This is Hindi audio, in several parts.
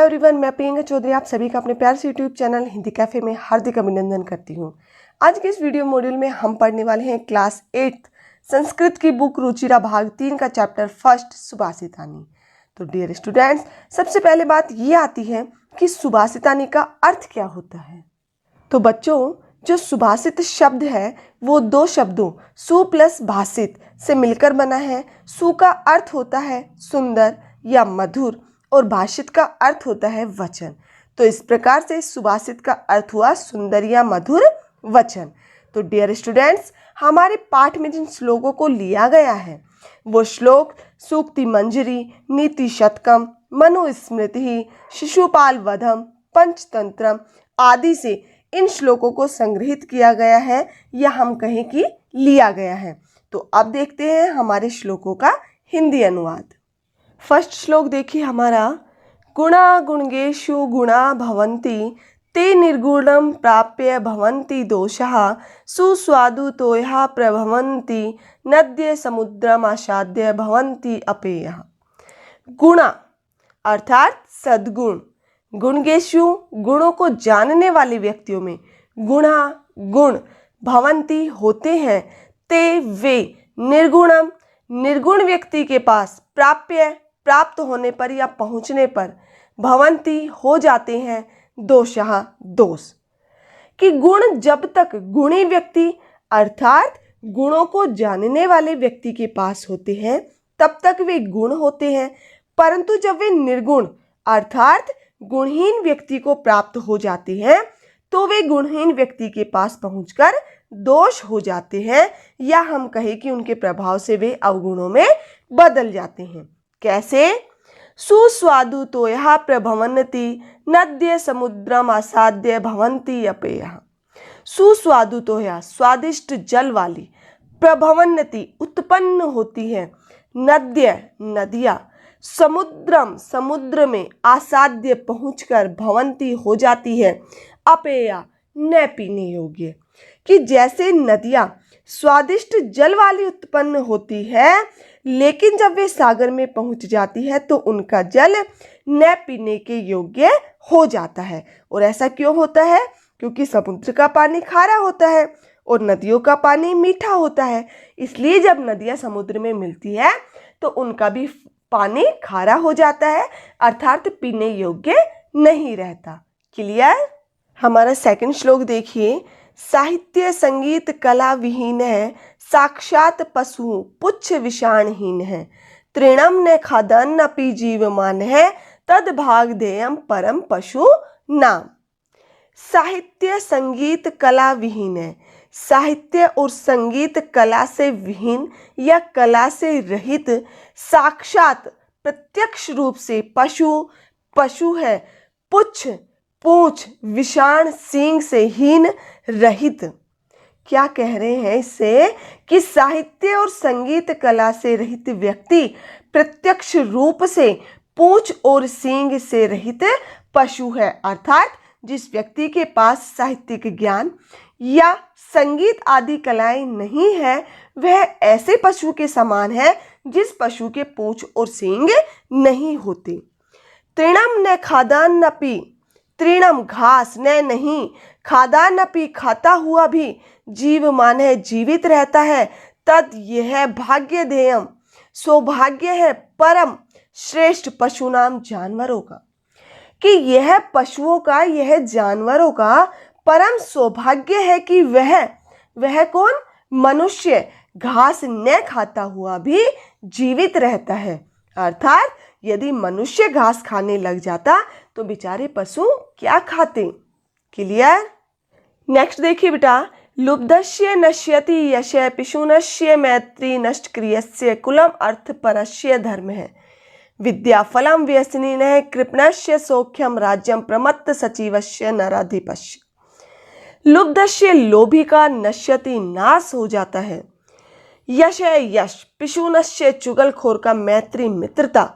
एवरीवन, मैं प्रियंका चौधरी आप सभी का अपने प्यार से यूट्यूब चैनल हिंदी कैफे में हार्दिक अभिनंदन करती हूँ। आज के इस वीडियो मॉड्यूल में हम पढ़ने वाले हैं क्लास 8 संस्कृत की बुक रुचिरा भाग 3 का चैप्टर फर्स्ट सुभाषितानी। तो डियर स्टूडेंट्स, सबसे पहले बात ये आती है कि सुभाषितानी का अर्थ क्या होता है। तो बच्चों, जो सुभाषित शब्द है वो दो शब्दों सु प्लस भाषित से मिलकर बना है। सु का अर्थ होता है सुंदर या मधुर और भाषित का अर्थ होता है वचन। तो इस प्रकार से सुभाषित का अर्थ हुआ सुंदर या मधुर वचन। तो डियर स्टूडेंट्स, हमारे पाठ में जिन श्लोकों को लिया गया है वो श्लोक सूक्ति मंजरी, नीति शतकम, मनुस्मृति, शिशुपाल वधम, पंचतंत्रम आदि से इन श्लोकों को संग्रहित किया गया है या हम कहें कि लिया गया है। तो अब देखते हैं हमारे श्लोकों का हिंदी अनुवाद। फर्स्ट श्लोक देखिए हमारा, गुणा गुणगेषु गुणा भवन्ति ते निर्गुणं प्राप्य भवन्ति दोषः सुस्वादु तोयः प्रभवन्ति नद्य समुद्रम आसाद्य भवन्ति अपेयः। गुणा अर्थात सद्गुण, गुणगेषु गुणों को जानने वाले व्यक्तियों में, गुणा गुण, भवन्ति होते हैं, ते वे, निर्गुणम निर्गुण व्यक्ति के पास, प्राप्य प्राप्त होने पर या पहुंचने पर, भवन्ति हो जाते हैं, दोषः दोष। कि गुण जब तक गुणी व्यक्ति अर्थात गुणों को जानने वाले व्यक्ति के पास होते हैं तब तक वे गुण होते हैं, परंतु जब वे निर्गुण अर्थात गुणहीन व्यक्ति को प्राप्त हो जाते हैं तो वे गुणहीन व्यक्ति के पास पहुंचकर दोष हो जाते हैं या हम कहें कि उनके प्रभाव से वे अवगुणों में बदल जाते हैं। कैसे? सुस्वादु तोयः प्रभवन्ति नद्य समुद्रम आसाद्य भवन्ति अपेयः। सुस्वादु तोयः स्वादिष्ट जल वाली, प्रभवन्ति उत्पन्न होती है, नद्य नदियाँ, समुद्रम समुद्र में, आसाद्य पहुंचकर, भवन्ति हो जाती है, अपेया न पीने योग्य। कि जैसे नदियाँ स्वादिष्ट जल वाली उत्पन्न होती है लेकिन जब वे सागर में पहुंच जाती है तो उनका जल न पीने के योग्य हो जाता है। और ऐसा क्यों होता है? क्योंकि समुद्र का पानी खारा होता है और नदियों का पानी मीठा होता है, इसलिए जब नदियाँ समुद्र में मिलती है तो उनका भी पानी खारा हो जाता है अर्थात पीने योग्य नहीं रहता। क्लियर? हमारा सेकंड श्लोक देखिए, साहित्य संगीत कला विहीन है, साक्षात पशु पुच्छ विषाणहीन है, तृणम न खादन अपि जीवमान है, तद भाग देयम परम पशु नाम। साहित्य संगीत कला विहीन है, साहित्य और संगीत कला से विहीन या कला से रहित, साक्षात प्रत्यक्ष रूप से पशु पशु है, पुच्छ पूंछ, विषाण सींग से हीन, रहित। क्या कह रहे हैं इससे? कि साहित्य और संगीत कला से रहित व्यक्ति प्रत्यक्ष रूप से पूंछ और सींग से रहित पशु है, अर्थात जिस व्यक्ति के पास साहित्यिक ज्ञान या संगीत आदि कलाएं नहीं है वह ऐसे पशु के समान है जिस पशु के पूंछ और सींग नहीं होते। तृणम न खादान्नपि, तृणम घास, न नहीं, खादान्नपि खाता हुआ भी, जीवमान है जीवित रहता है, तद यह भाग्य देयम सौभाग्य है, परम श्रेष्ठ पशु नाम जानवरों का। कि यह पशुओं का, यह जानवरों का परम सौभाग्य है कि वह कौन? मनुष्य घास न खाता हुआ भी जीवित रहता है, अर्थात यदि मनुष्य घास खाने लग जाता तो बेचारे पशु क्या खाते। क्लियर? नेक्स्ट देखिए बेटा, लुब्धस्य नश्यति यशः पिशुनस्य मैत्री नष्ट क्रियस्य कुलम अर्थ परस्य धर्म है, विद्या फलम व्यसनिनः कृपणस्य सौख्यम राज्यम प्रमत्त सचिवस्य नराधिपस्य। लुब्धस्य लोभी का, नश्यति नाश हो जाता है, यश है यश, पिशुनस्य चुगलखोर का, मैत्री मित्रता,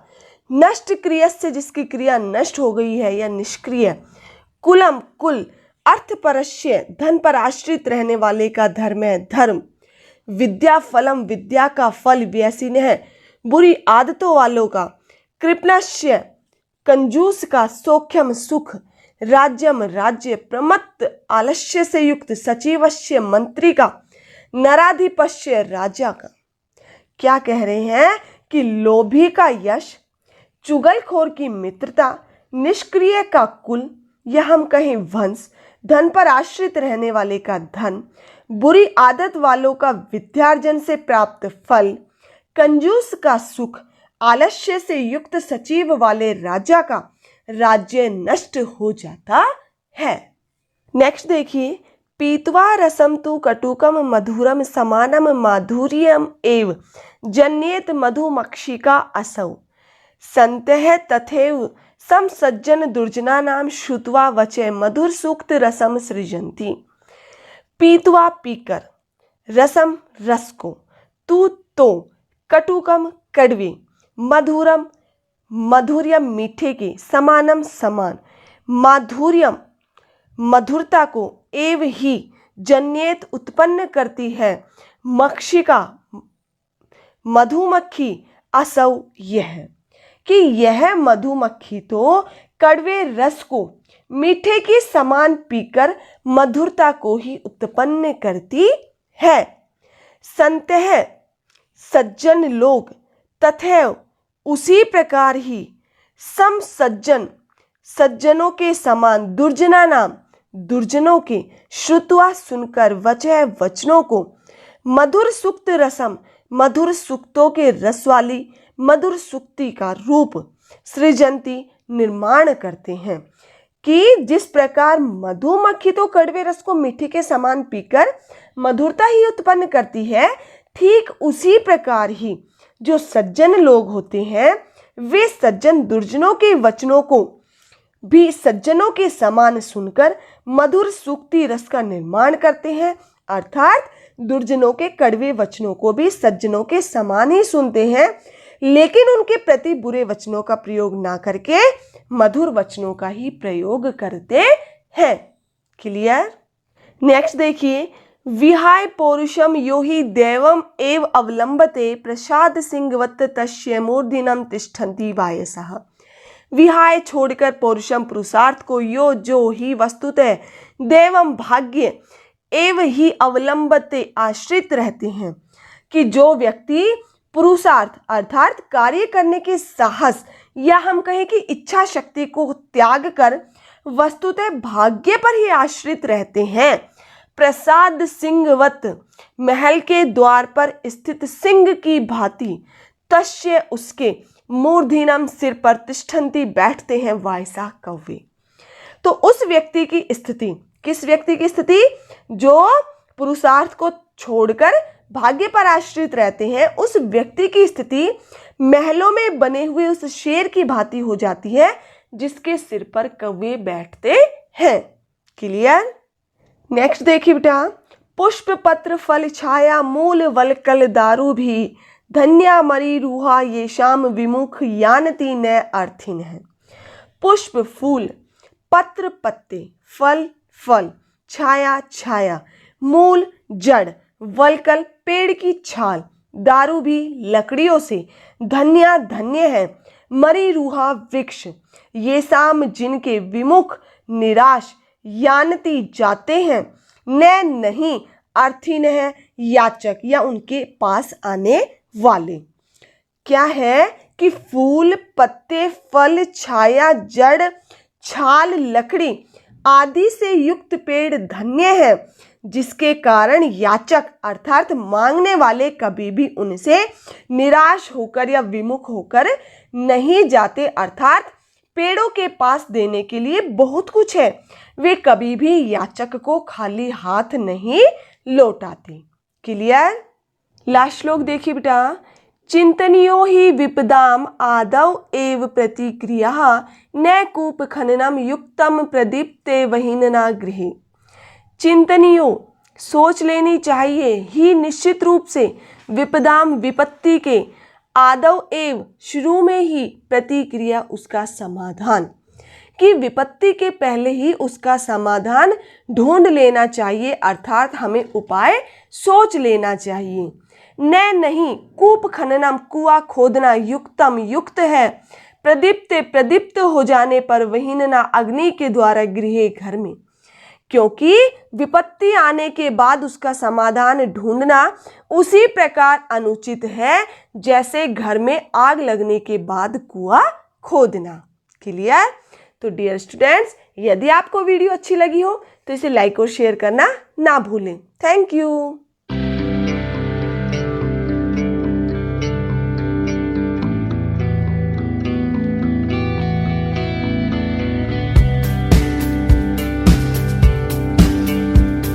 नष्ट क्रियस्य जिसकी क्रिया नष्ट हो गई है या निष्क्रिय, कुलम कुल, अर्थ परस्य धन पर आश्रित रहने वाले का धर्म है धर्म, विद्या फलम विद्या का फल, व्यसीन है बुरी आदतों वालों का, कृपणस्य कंजूस का सौख्यम सुख, राज्यम राज्य, प्रमत्त आलस्य से युक्त, सचिवस्य मंत्री का, नराधिपस्य राजा का। क्या कह रहे हैं कि लोभी का यश, चुगलखोर की मित्रता, निष्क्रिय का कुल या हम कहें वंश, धन पर आश्रित रहने वाले का धन, बुरी आदत वालों का विद्यार्जन से प्राप्त फल, कंजूस का सुख, आलस्य से युक्त सचिव वाले राजा का राज्य नष्ट हो जाता है। नेक्स्ट देखिए, पीत्वा रसम तु कटुकम मधुरम समानम माधुर्यम एव जन्येत मधुमक्षिका असौ, संतः तथैव सम सज्जन दुर्जना नाम श्रुत्वा वचे मधुर सूक्त रसम सृजन्ति। पीत्वा पीकर, रसम रस को, तू तो, कटुकम कड़वे, मधुरम मधुर्यम मीठे के, समानम समान, माधुर्यम मधुरता को, एव ही जन्येत उत्पन्न करती है, मक्षिका मधुमक्खी, असौ यह, कि यह मधुमक्खी तो कड़वे रस को मीठे के समान पीकर मधुरता को ही उत्पन्न करती है। संतः सज्जन लोग, तथैव उसी प्रकार ही, सम सज्जन सज्जनों के समान, दुर्जना नाम दुर्जनों के, श्रुत्वा सुनकर, वचः वचनों को, मधुर सुक्त रसम मधुर सुक्तों के रस वाली, मधुर सुक्ति का रूप, सृजंती निर्माण करते हैं। कि जिस प्रकार मधुमक्खी तो कड़वे रस को मीठे के समान पीकर मधुरता ही उत्पन्न करती है, ठीक उसी प्रकार ही जो सज्जन लोग होते हैं वे सज्जन दुर्जनों के वचनों को भी सज्जनों के समान सुनकर मधुर सूक्ति रस का निर्माण करते हैं। अर्थात दुर्जनों के कड़वे वचनों को भी सज्जनों के समान ही सुनते हैं, लेकिन उनके प्रति बुरे वचनों का प्रयोग ना करके मधुर वचनों का ही प्रयोग करते हैं। क्लियर? नेक्स्ट देखिए, विहाय पौरुषम यो हि दैवम एव अवलंबते प्रसाद सिंहवत् तस्य मूर्धन्यम तिष्ठन्ति वायसः। विहाय छोड़कर पौरुषम पुरुषार्थ को, यो जो ही वस्तुतः दैवम भाग्य एव ही अवलंबते आश्रित रहते हैं। कि जो व्यक्ति पुरुषार्थ अर्थात कार्य करने के साहस या हम कहें कि इच्छा शक्ति को त्याग कर वस्तुतः भाग्य पर ही आश्रित रहते हैं, प्रसाद सिंहवत महल के द्वार पर स्थित सिंह की भांति, तस्य उसके, मूर्धन्यम सिर पर, तिष्ठन्ति बैठते हैं, वायसा कौवे। तो उस व्यक्ति की स्थिति, किस व्यक्ति की स्थिति? जो पुरुषार्थ को छोड़कर भाग्य पर आश्रित रहते हैं, उस व्यक्ति की स्थिति महलों में बने हुए उस शेर की भांति हो जाती है जिसके सिर पर कौवे बैठते हैं। क्लियर? नेक्स्ट देखिए बेटा, पुष्प पत्र फल छाया मूल वलकल दारू भी, धन्या मरी रूहा ये शाम विमुख यानती न अर्थिन है। पुष्प फूल, पत्र पत्ते, फल फल, छाया छाया, मूल जड़, वलकल पेड़ की छाल, दारू भी लकड़ियों से, धन्या धन्य है, मरी रूहा वृक्ष, ये शाम जिनके विमुख निराश, यानती जाते हैं, न नहीं अर्थिन है याचक या उनके पास आने वाले। क्या है कि फूल पत्ते फल छाया जड़ छाल लकड़ी आदि से युक्त पेड़ धन्य है, जिसके कारण याचक अर्थात मांगने वाले कभी भी उनसे निराश होकर या विमुख होकर नहीं जाते। अर्थात पेड़ों के पास देने के लिए बहुत कुछ है, वे कभी भी याचक को खाली हाथ नहीं लौटाते। क्लियर? लास्ट श्लोक देखिए बेटा, चिंतनियो ही विपदाम आदौ एव प्रतिक्रिया न कूप खननम युक्तम प्रदीप्ते वहीनना गृहे। चिंतनियो सोच लेनी चाहिए, ही निश्चित रूप से, विपदाम विपत्ति के, आदौ एव शुरू में ही, प्रतिक्रिया उसका समाधान, कि विपत्ति के पहले ही उसका समाधान ढूंढ लेना चाहिए। अर्थात हमें उपाय सोच लेना चाहिए। न नहीं कूप खननम कुआं खोदना, युक्तम युक्त है, प्रदीप्त प्रदीप्त हो जाने पर वही न अग्नि के द्वारा गृह घर में, क्योंकि विपत्ति आने के बाद उसका समाधान ढूंढना उसी प्रकार अनुचित है जैसे घर में आग लगने के बाद कुआं खोदना। क्लियर? तो डियर स्टूडेंट्स, यदि आपको वीडियो अच्छी लगी हो तो इसे लाइक और शेयर करना ना भूलें। Thank you.